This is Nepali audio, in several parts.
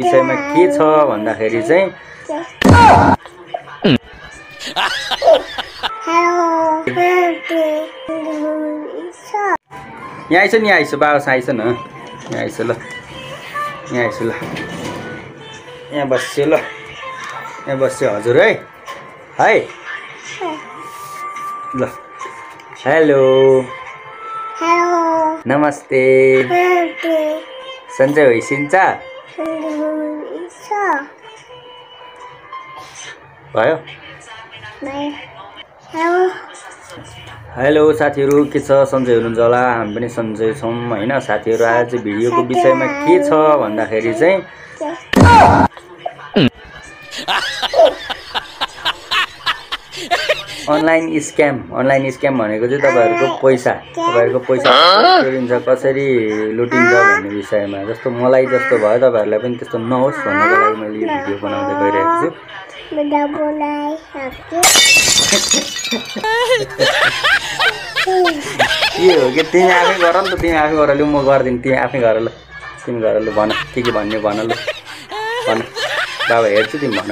विषयमा के छ भन्दाखेरि चाहिँ यहाँ आइस नि आइस बाबा आइस न यहाँ आइस ल यहाँ आइस ल यहाँ बस्यो ल यहाँ बस्यो हजुर है है ल हेलो नमस्ते सन्चै होइसिन्छ भयो हेलो साथीहरू के छ सन्चै हुनुहुन्छ होला हामी पनि सन्चै छौँ हैन साथीहरू आज भिडियोको विषयमा के छ भन्दाखेरि चाहिँ अनलाइन स्क्याम भनेको चाहिँ तपाईहरुको पैसा चोरिन्छ कसरी लुटिन्छ भन्ने विषयमा जस्तो मलाई जस्तो भयो तपाईहरुलाई पनि त्यस्तो नहोस् भन्नको लागि मैले यो भिडियो बनाउँदै गइरहेको छु के हो के तिमी आफै गर नि त तिमी आफै गर लु म गर्दिन तिमी आफै गर ल तिमी गर ल भन के भन्ने भन ल भन बाबा हेर्छु तिमी भन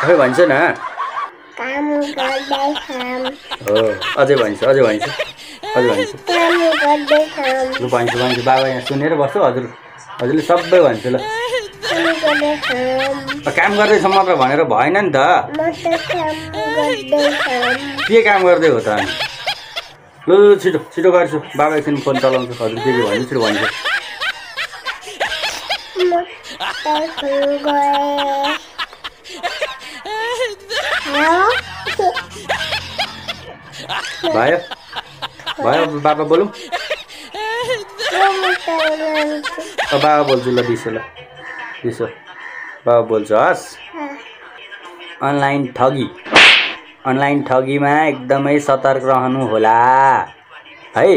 आफै भन्छ न काम गर्दै खाम हो अझै भन्छ लु भन्छ बाबा यहाँ सुनेर बस्छु हजुरले सबै भन्छ ल काम गर्दैछ मात्र भनेर भएन नि त के काम गर्दै हो त लु छिटो गर्छु बाबा एकछिन फोन चलाउँछु हजुर के भन्नु छिटो भन्छ भयो बाबा बोलौँ बाबा बोल्छु ल दिसो बाबा बोल्छु हस् अनलाइन ठगीमा एकदमै सतर्क रहनु होला है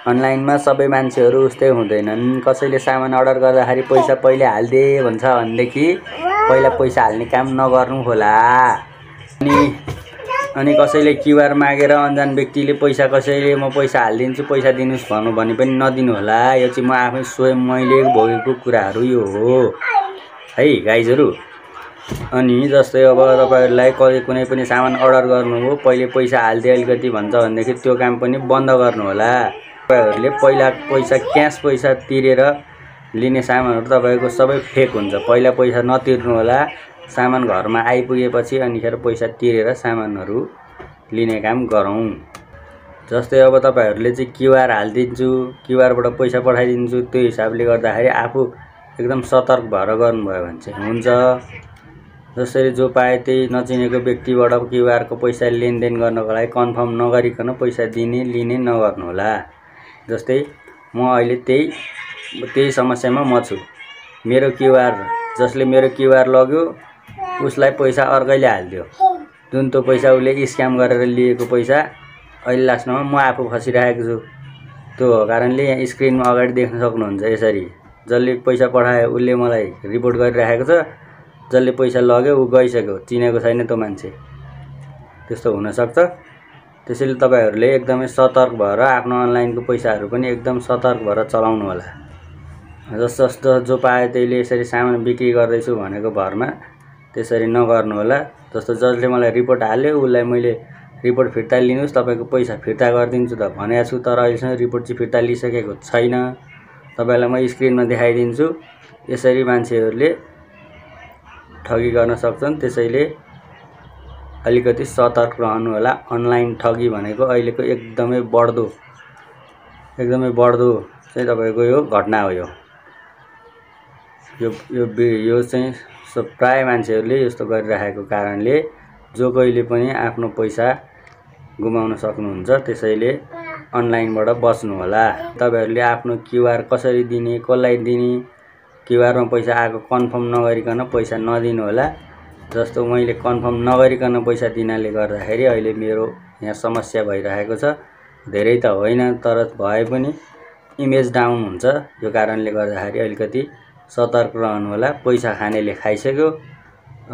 अनलाइनमा सबै मान्छेहरू उस्तै हुँदैनन् कसैले सामान अर्डर गर्दाखेरि पैसा पहिले हाल्दे भन्छ भनेदेखि पहिला पैसा हाल्ने काम नगर्नु होला अनि कसैले क्युआर मागेर अन्जान व्यक्तिले पैसा कसैले म पैसा हालिदिन्छु पैसा दिनुस् भन्नु भने पनि नदिनु होला यो चाहिँ म आफै स्वयं मैले भोगेको कुराहरू यो हो है गाइजहरू अनि जस्तै अब तपाईहरुलाई कुनै पनि सामान अर्डर गर्नु हो पहिले पैसा हाल्दे अलिकति भन्छ भनेदेखि त्यो काम पनि बन्द गर्नु होला तपाईहरुले पहिला क्याश पैसा तिरेर लिने सामानहरु तपाईको सबै फेक हुन्छ पहिला पैसा नतिर्नु होला सामान घरमा आइपुगेपछि अनिखेर पैसा तिरेर सामानहरु लिने काम गरौँ जस्तै अब तपाईहरुले चाहिँ क्युआर हाल्दिन्छु क्युआरबाट पैसा पठाइदिन्छु त्यो हिसाबले गर्दाखेरि आफू एकदम सतर्क भएर गर्नुभयो भने चाहिँ हुन्छ जसरी जो पाए त्यही नचिनेको व्यक्तिबाट क्युआर को पैसा लेनदेन गर्नको लागि कन्फर्म नगरिकन पैसा दिने लिने नगर्नु होला जस्तै म अहिले त्यही समस्यामा म छु मेरो क्युआर जसले मेरो क्युआर लग्यो उसलाई पैसा अर्कैले हाल्दियो जुन त्यो पैसा उले स्क्याम गरेर लिएको पैसा अहिले लास्टमा म आफू फसिरहेको छु त्यो कारणले यहाँ स्क्रिनमा अगाडि देख्न सक्नुहुन्छ यसरी जसले पैसा पठायो उले मलाई रिपोर्ट गरिरहेको छ जसले पैसा लग्यो उ गइसक्यो चिनेको छैन त्यो मान्छे त्यस्तो हुन सक्छ त्यसैले तपाईहरुले एकदमै सतर्क भएर आफ्नो अनलाइनको पैसाहरु पनि एकदम सतर्क भएर चलाउनु होला जस्तो जो पाए त्यसले यसरी सामान बिक्री गर्दैछु भनेको भरमा त्यसरी नगर्नु होला जस्तो जसले मलाई रिपोर्ट हाल्यो उलाई मैले रिपोर्ट फिर्ता लिनुस् तपाईको पैसा फिर्ता गर्दिन्छु त भनेको छु तर अहिलेसम्म रिपोर्ट चाहिँ फिर्ता लिइसकेको छैन तपाईलाई म स्क्रिनमा देखाइदिन्छु यसरी मान्छेहरुले ठगी गर्न सक्छन् त्यसैले अलिकति सतर्क रहनु होला अनलाइन ठगी भनेको अहिलेको एकदमै बढ्दो चाहिँ तपाईको यो घटना हो यो चाहिँ प्राय मान्छेहरुले यस्तो गरिरहेको कारणले जो कोहीले पनि आफ्नो पैसा गुमाउन सक्नुहुन्छ त्यसैले अनलाइनबाट बच्नु होला तपाईहरुले आफ्नो क्युआर कसरी दिने कसलाई दिने क्युआरमा पैसा आएको कन्फर्म नगरिकन पैसा नदिनु होला जस्तो मैले कन्फर्म नगरिकन पैसा दिनाले गर्दाखेरि अहिले मेरो यहाँ समस्या भइरहेको छ धेरै त होइन तर भए पनि इमेज डाउन हुन्छ यो कारणले गर्दाखेरि अलिकति सतर्क रहनु होला पैसा खानेले खाइसक्यो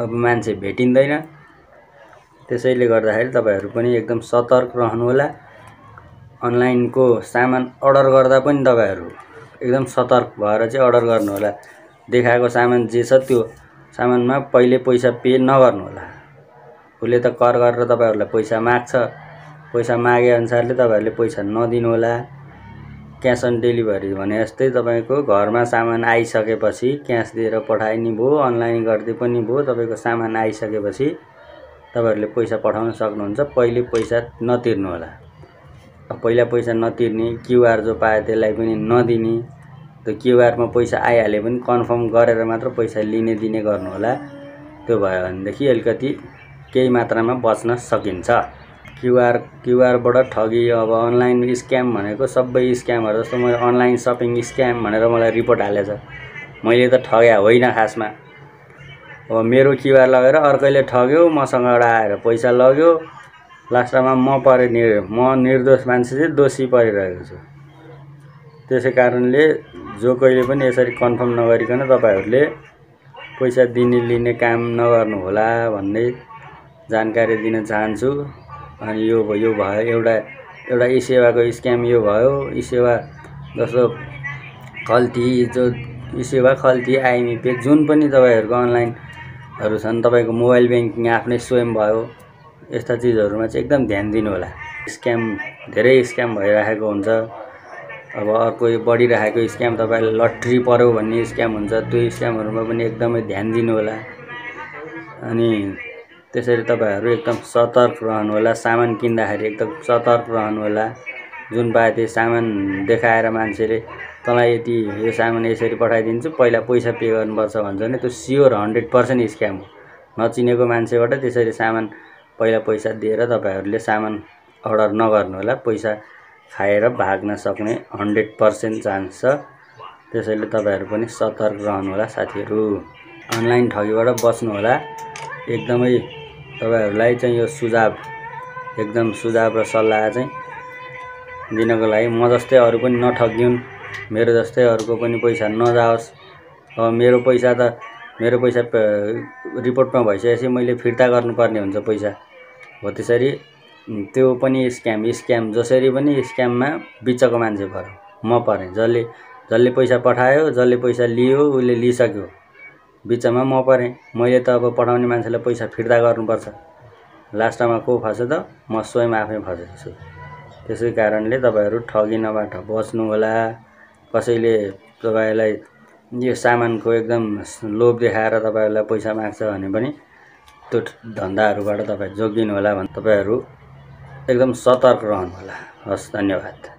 अब मान्छे भेटिँदैन त्यसैले गर्दाखेरि तपाईहरु पनि एकदम सतर्क रहनु होला अनलाइन को सामान अर्डर गर्दा पनि तपाईहरु एकदम सतर्क भएर चाहिँ अर्डर गर्नु होला। देखाएको सामान जे छ त्यो सामानमा पहिले पैसा पे नगर्नु होला। उसले त कर गरेर तपाईहरुलाई पैसा माग्छ, पैसा मागे अनुसारले तपाईहरुले पैसा नदिनु होला। क्याश अन डेलिभरी भने जस्तै तपाईको घरमा सामान आइसकेपछि क्याश दिएर पठाइनी भो, अनलाइन गर्दै पनि भो, तपाईको सामान आइसकेपछि तपाईहरुले पैसा पठाउन सक्नुहुन्छ। पहिले पैसा नतिर्नु होला। पहिला पैसा नतिर्ने, क्यूआर जो पाए त्यसलाई पनि नदिने, त्यो क्यूआर मा पैसा आइहाले पनि कन्फर्म गरेर मात्र पैसा लिने दिने गर्नु होला। त्यो भयो भनेदेखि अलिकति केही मात्रामा बच्न सकिन्छ। क्यूआर बाट ठगी अब अनलाइन स्क्याम भनेको सबै स्क्यामहरु जस्तो मैले अनलाइन शपिङ स्क्याम भनेर मलाई रिपोर्ट हालेछ। मैले त ठग्या होइन खासमा। अब मेरो क्यूआर लगेर अर्कैले ठग्यो, मसँग आएर पैसा लग्यो, लास्टमा म निर्दोष मान्छे चाहिँ दोषी परिरहेको छु। त्यसै कारणले जो कहिले पनि यसरी कन्फर्म नगरिकन तपाईहरुले पैसा दिने लिने काम नगर्नु होला भन्ने जानकारी दिन चाहन्छु। अनि यो भयो एउटा ई-सेवाको स्क्याम यो भयो। ई-सेवा जस्तो खल्ती जो ई-सेवा खल्ती आइएमई पे जुन पनि तपाईहरुको अनलाइनहरु छन्, तपाईको मोबाइल बैंकिङ आफ्नै स्वयं भयो, यस्ता चीजहरुमा चाहिँ एकदम ध्यान दिनु होला। स्क्याम धेरै स्क्याम भइराखेको हुन्छ। अब अर्को बढिराखेको स्क्याम तपाईलाई लट्री पर्यो भन्ने स्क्याम हुन्छ। त्यो स्क्यामहरुमा पनि एकदमै ध्यान दिनु होला। अनि त्यसैले तपाईहरु एकदम सतर्क रहनु होला। सामान किन्दाखेरि एकदम सतर्क रहनु होला। जुन पाए त्यो सामान देखाएर मान्छेले तँलाई यति यो सामान यसरी पठाइदिन्छु, पहिला पैसा पे गर्नुपर्छ भन्छ भने त्यो स्योर 100% स्क्याम हो। नचिनेको मान्छेबाट त्यसरी सामान पहिला पैसा दिएर तपाईहरुले सामान अर्डर नगर्नु होला। पैसा खाएर भाग्न सक्ने 100% चान्स छ। त्यसैले तपाईहरु पनि सतर्क रहनु होला साथीहरु। अनलाइन ठगीबाट बच्नु होला। एकदमै तपाईहरुलाई चाहिँ यो सुझाव र सल्लाह चाहिँ दिनको लागि म जस्तै अरु पनि नठगिउन्, मेरो जस्तै अरुको पनि पैसा नजाओस्। अब मेरो पैसा रिपोर्टमा भइसकेपछि मैले फिर्ता गर्नुपर्ने हुन्छ पैसा। हो त्यसरी त्यो पनि स्क्याम जसरी पनि स्क्याममा बिचको मान्छे पर्यो। म परे जसले पैसा पठायो, जसले पैसा लियो, उले लिइसक्यो। बिचमा म परे। मैले त अब पठाउने मान्छेलाई पैसा फिर्ता गर्नुपर्छ। लास्टमा को फस्यो त? म स्वयं आफै फसेको छु। त्यसै कारणले तपाईहरु ठगिनबाट बच्नु होला। कसैले तपाईलाई यो सामानको एकदम लोभ देखाएर तपाईहरुलाई पैसा माग्छ भने पनि त्यो धन्दाहरुबाट तपाई जोगिनु होला। तपाईहरु एकदम सतर्क रहनु होला। हस्, धन्यवाद।